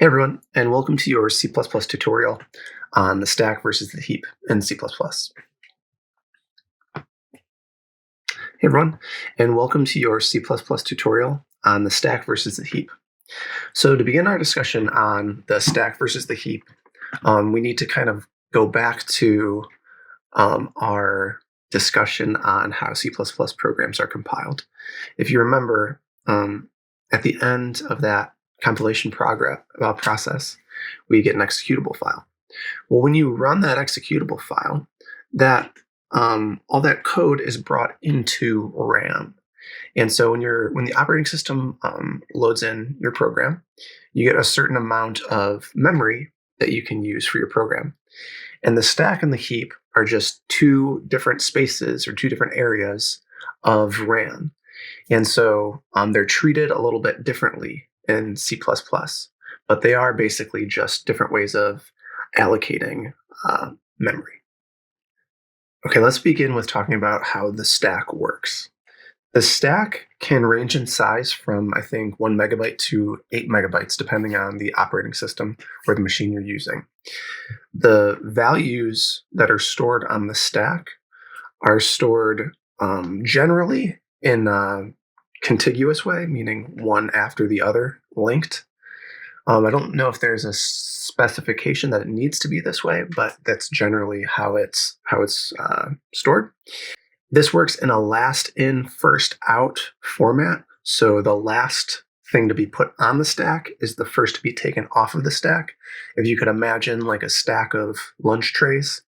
Hey everyone, and welcome to your C++ tutorial on the stack versus the heap in C++. Hey everyone, and welcome to your C++ tutorial on the stack versus the heap. So to begin our discussion on the stack versus the heap, we need to kind of go back to our discussion on how C++ programs are compiled. If you remember, at the end of that compilation process, we get an executable file. Well, when you run that executable file, that all that code is brought into RAM. And so when the operating system loads in your program, you get a certain amount of memory that you can use for your program. And the stack and the heap are just two different spaces or two different areas of RAM. And so they're treated a little bit differently in C++, but they are basically just different ways of allocating memory. Okay, let's begin with talking about how the stack works. The stack can range in size from, I think, 1 megabyte to 8 megabytes, depending on the operating system or the machine you're using. The values that are stored on the stack are stored generally in a contiguous way, meaning one after the other, linked. I don't know if there's a specification that it needs to be this way, but that's generally how it's stored. This works in a last in, first out format. So the last thing to be put on the stack is the first to be taken off of the stack. If you could imagine like a stack of lunch trays,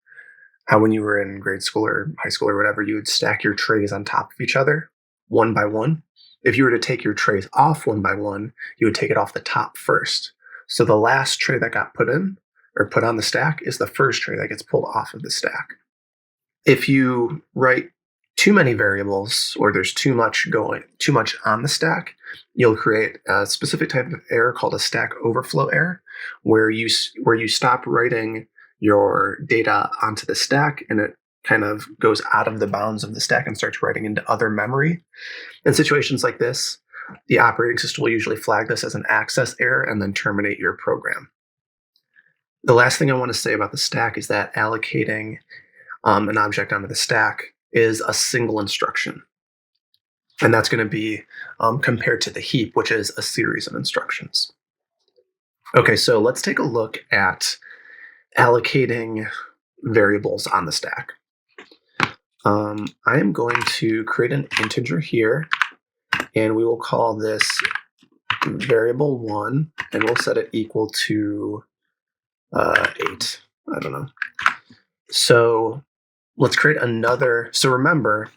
how when you were in grade school or high school or whatever, you would stack your trays on top of each other, one by one. If you were to take your trays off one by one, you would take it off the top first. So the last tray that got put in or put on the stack is the first tray that gets pulled off of the stack. If you write too many variables or there's too much on the stack, you'll create a specific type of error called a stack overflow error, where you stop writing your data onto the stack and it kind of goes out of the bounds of the stack and starts writing into other memory. In situations like this, the operating system will usually flag this as an access error and then terminate your program. The last thing I want to say about the stack is that allocating an object onto the stack is a single instruction. And that's going to be compared to the heap, which is a series of instructions. Okay, so let's take a look at allocating variables on the stack. I am going to create an integer here, and we will call this variable 1, and we'll set it equal to 8. I don't know. So let's create another. So remember,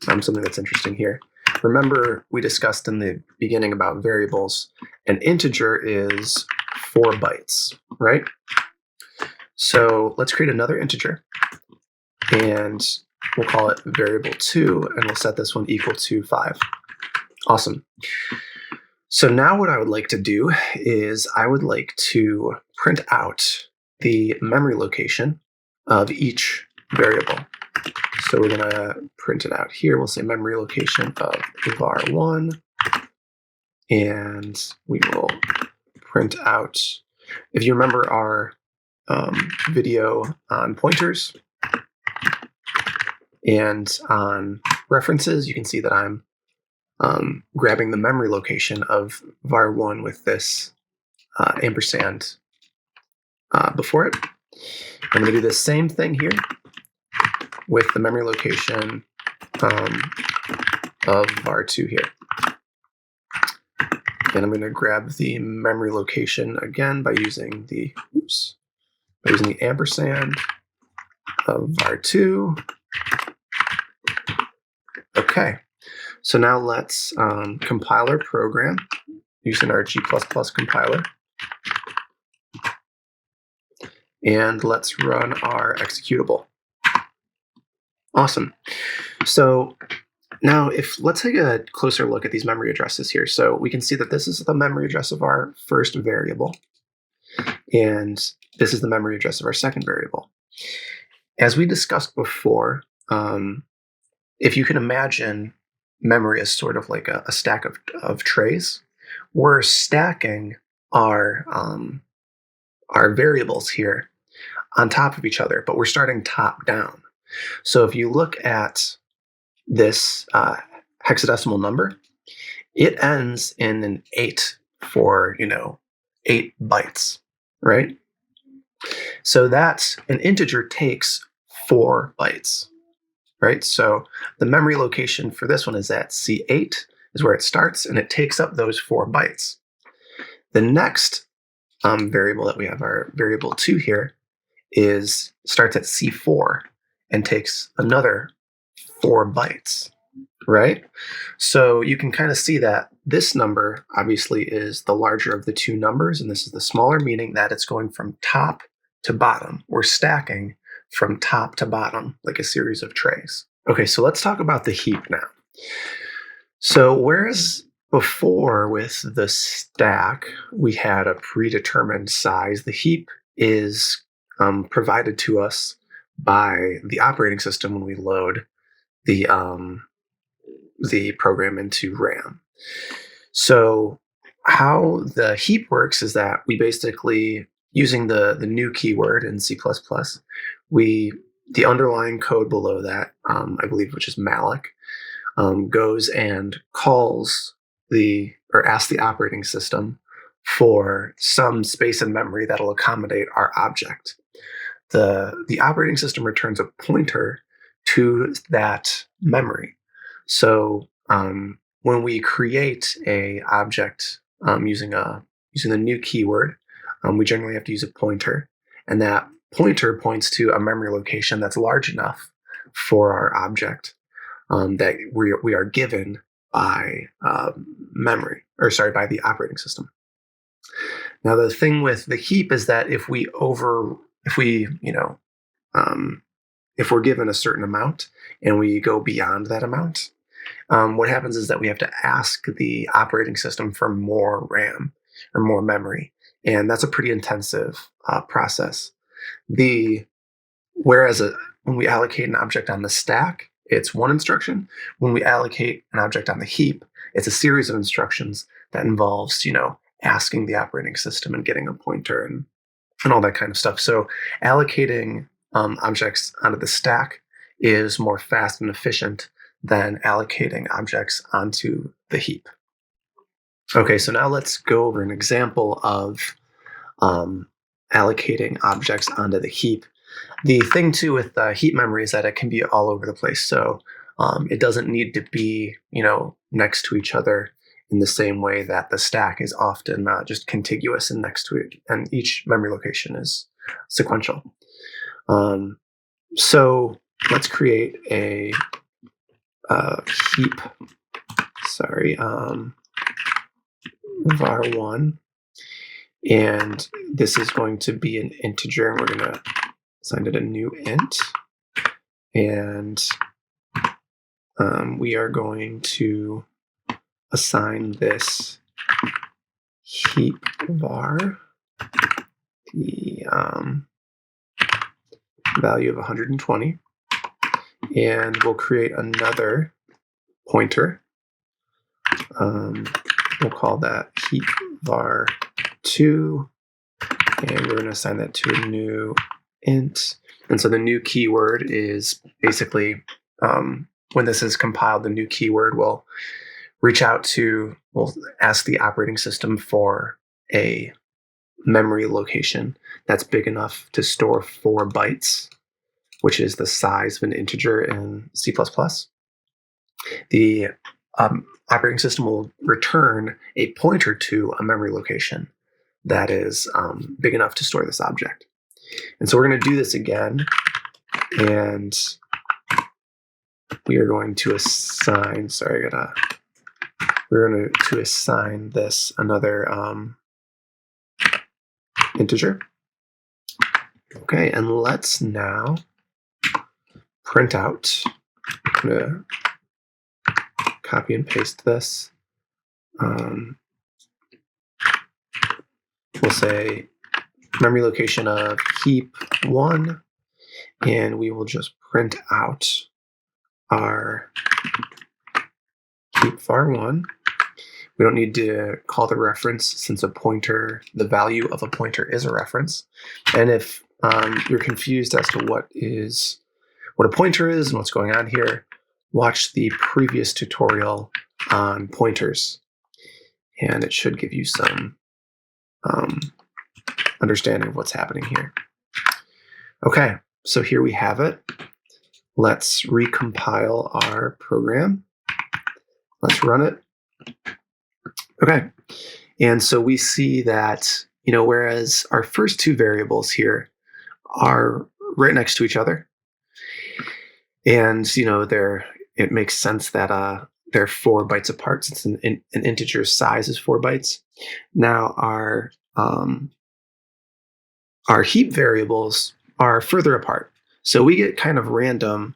something that's interesting here. Remember, we discussed in the beginning about variables. An integer is 4 bytes, right? So let's create another integer, and we'll call it variable 2, and we'll set this one equal to 5. Awesome. So now what I would like to do is I would like to print out the memory location of each variable. So we're going to print it out here. We'll say memory location of var1, and we will print out, if you remember our video on pointers and on references, you can see that I'm grabbing the memory location of var1 with this ampersand before it. I'm going to do the same thing here with the memory location of var2 here. And I'm going to grab the memory location again by using the ampersand of var2. Okay, so now let's compile our program using our G++ compiler. And let's run our executable. Awesome. So now let's take a closer look at these memory addresses here. So we can see that this is the memory address of our first variable, and this is the memory address of our second variable. As we discussed before, if you can imagine memory as sort of like a stack of trays, we're stacking our variables here on top of each other, but we're starting top down. So if you look at this hexadecimal number, it ends in an 8 for 8 bytes, right? So that's an integer takes 4 bytes, right? So the memory location for this one is at C8 is where it starts, and it takes up those 4 bytes. The next variable that we have, our variable 2 here, starts at C4 and takes another 4 bytes, right? So you can kind of see that this number obviously is the larger of the two numbers, and this is the smaller, meaning that it's going from top to bottom. We're stacking from top to bottom like a series of trays. Okay, so let's talk about the heap now. So whereas before with the stack, we had a predetermined size, the heap is provided to us by the operating system when we load the program into RAM. So how the heap works is that we basically, using the new keyword in C++, the underlying code below that, I believe, which is malloc, goes and asks the operating system for some space and memory that'll accommodate our object. The operating system returns a pointer to that memory. So when we create a object using the new keyword, we generally have to use a pointer, and that pointer points to a memory location that's large enough for our object that we are given by by the operating system. Now the thing with the heap is that if we're given a certain amount and we go beyond that amount, what happens is that we have to ask the operating system for more RAM or more memory, and that's a pretty intensive process. Whereas when we allocate an object on the stack, it's one instruction. When we allocate an object on the heap, it's a series of instructions that involves, asking the operating system and getting a pointer and all that kind of stuff. So allocating objects onto the stack is more fast and efficient than allocating objects onto the heap. Okay, so now let's go over an example of allocating objects onto the heap. The thing too with heap memory is that it can be all over the place. So it doesn't need to be, next to each other in the same way that the stack is often just contiguous and next to it, and each memory location is sequential. So let's create a heap, var1, and this is going to be an integer, and we're going to assign it a new int, and we are going to assign this heap var the value of 120, and we'll create another pointer. We'll call that heap var2, and we're going to assign that to a new int. And so the new keyword is basically, when this is compiled, the new keyword will we'll ask the operating system for a memory location that's big enough to store 4 bytes, which is the size of an integer in C++. The operating system will return a pointer to a memory location that is big enough to store this object. And so we're going to do this again, and we are going to assign, we're going to assign this another integer. Okay, and let's now print out. I'm going to copy and paste this. We'll say memory location of heap 1, and we will just print out our heap var1. We don't need to call the reference since the value of a pointer is a reference. And if you're confused as to what a pointer is and what's going on here, watch the previous tutorial on pointers, and it should give you some understanding of what's happening here. Okay, so here we have it. Let's recompile our program. Let's run it. Okay, and so we see that, whereas our first two variables here are right next to each other, and it makes sense that they're 4 bytes apart since an integer size is 4 bytes. Now our heap variables are further apart, so we get kind of random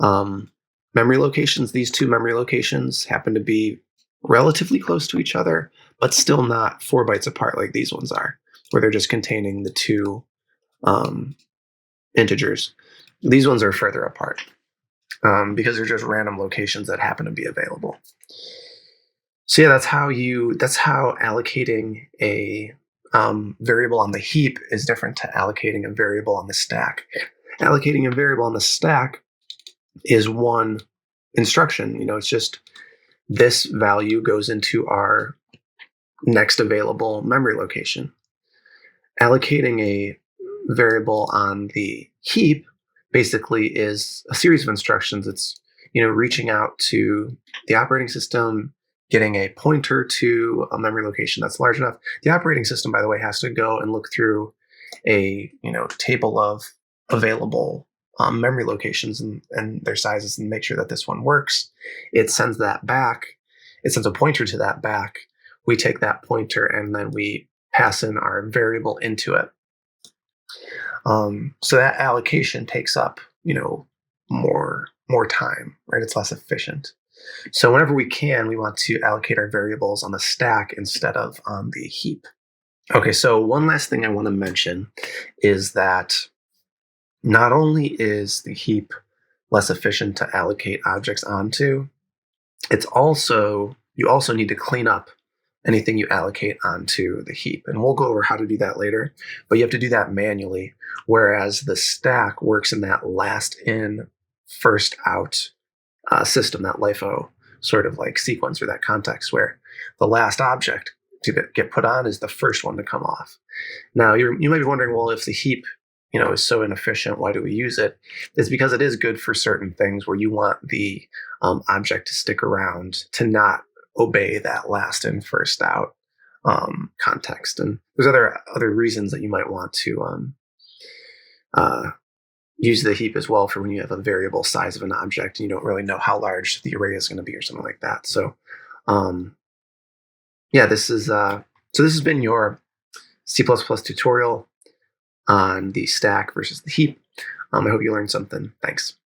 memory locations. These two memory locations happen to be relatively close to each other, but still not 4 bytes apart like these ones are, where they're just containing the two integers. These ones are further apart because they're just random locations that happen to be available. So yeah, that's how allocating a variable on the heap is different to allocating a variable on the stack. Allocating a variable on the stack is one instruction. It's just this value goes into our next available memory location. Allocating a variable on the heap basically is a series of instructions. It's reaching out to the operating system, getting a pointer to a memory location that's large enough. The operating system, by the way, has to go and look through a table of available memory locations and their sizes and make sure that this one works. It sends that back. It sends a pointer to that back. We take that pointer and then we pass in our variable into it. So that allocation takes up, more time, right? It's less efficient. So whenever we can, we want to allocate our variables on the stack instead of on the heap. Okay, so one last thing I want to mention is that not only is the heap less efficient to allocate objects onto, you also need to clean up anything you allocate onto the heap. And we'll go over how to do that later, but you have to do that manually, whereas the stack works in that last in, first out system, that LIFO sort of like sequence or that context where the last object to get put on is the first one to come off. Now, you might be wondering, well, if the heap is so inefficient, why do we use it? It's because it is good for certain things where you want the object to stick around, to not obey that last in, first out context. And there's other reasons that you might want to use the heap as well, for when you have a variable size of an object and you don't really know how large the array is going to be or something like that. So yeah, this has been your C++ tutorial on the stack versus the heap. I hope you learned something. Thanks.